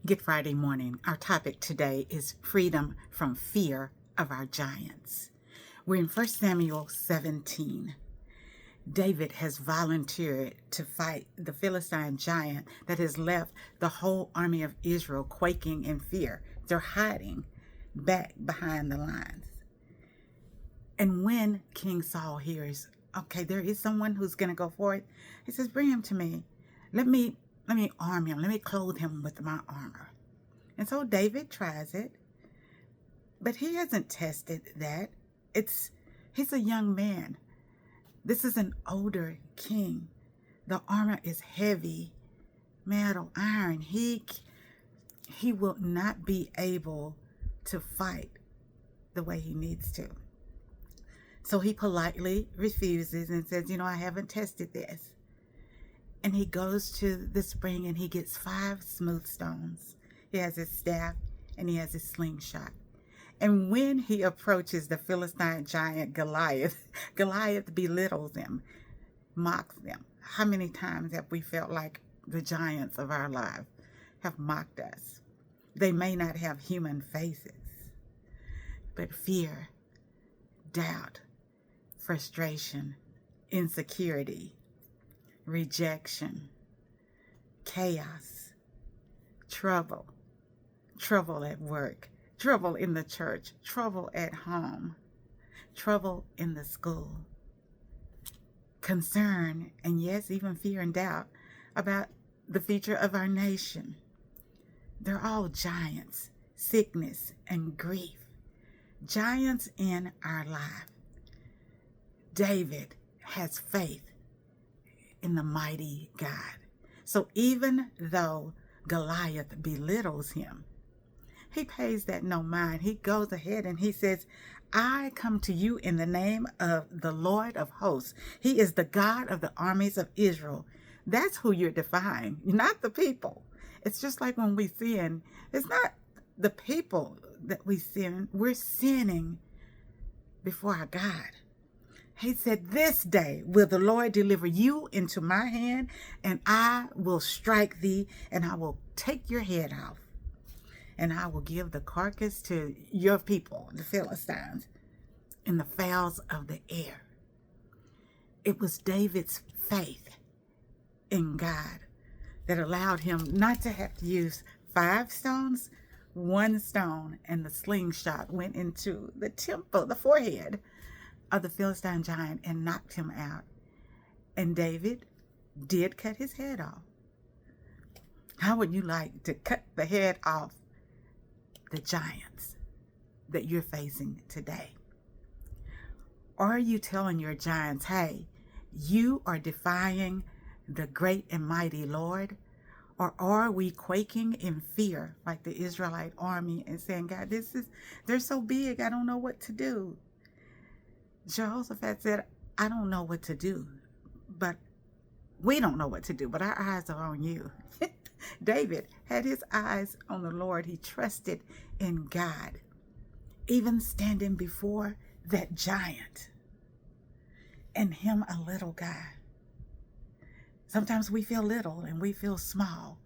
Good Friday morning. Our topic today is freedom from fear of our giants. We're in 1 Samuel 17. David has volunteered to fight the Philistine giant that has left the whole army of Israel quaking in fear. They're hiding back behind the lines. And when King Saul hears, okay, there is someone who's going to go for it, he says, bring him to me. Let me arm him. Let me clothe him with my armor. And so David tries it, but he hasn't tested that. He's a young man. This is an older king. The armor is heavy, metal, iron. He will not be able to fight the way he needs to. So he politely refuses and says, I haven't tested this. And he goes to the spring and he gets 5 smooth stones. He has his staff and he has his slingshot. And when he approaches the Philistine giant Goliath, Goliath belittles him, mocks them. How many times have we felt like the giants of our lives have mocked us? They may not have human faces, but fear, doubt, frustration, insecurity, rejection, chaos, trouble at work, trouble in the church, trouble at home, trouble in the school, concern, and yes, even fear and doubt about the future of our nation. They're all giants, sickness and grief, giants in our life. David has faith in the mighty God. So even though Goliath belittles him, he pays that no mind. He goes ahead and he says, I come to you in the name of the Lord of hosts. He is the God of the armies of Israel. That's who you're defying, not the people. It's just like when we sin, it's not the people that we sin. We're sinning before our God. He said, this day will the Lord deliver you into my hand, and I will strike thee, and I will take your head off. And I will give the carcass to your people, the Philistines, in the fowls of the air. It was David's faith in God that allowed him not to have to use 5 stones, 1 stone, and the slingshot went into the temple, the forehead of the Philistine giant and knocked him out. And David did cut his head off. How would you like to cut the head off the giants that you're facing today? Or are you telling your giants, hey, you are defying the great and mighty Lord? Or are we quaking in fear like the Israelite army and saying, God, they're so big, I don't know what to do. Jehoshaphat said, I don't know what to do, but we don't know what to do, but our eyes are on you. David had his eyes on the Lord. He trusted in God, even standing before that giant and him a little guy. Sometimes we feel little and we feel small,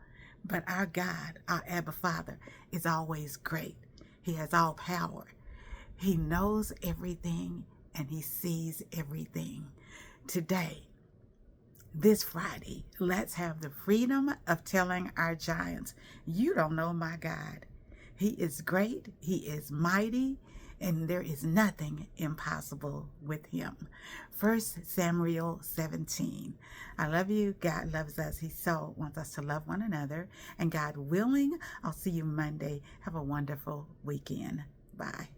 but our God, our Abba Father, is always great. He has all power. He knows everything and he sees everything. Today, this Friday, let's have the freedom of telling our giants, you don't know my God. He is great, he is mighty, and there is nothing impossible with him. 1 Samuel 17. I love you. God loves us. He so wants us to love one another. And God willing, I'll see you Monday. Have a wonderful weekend. Bye.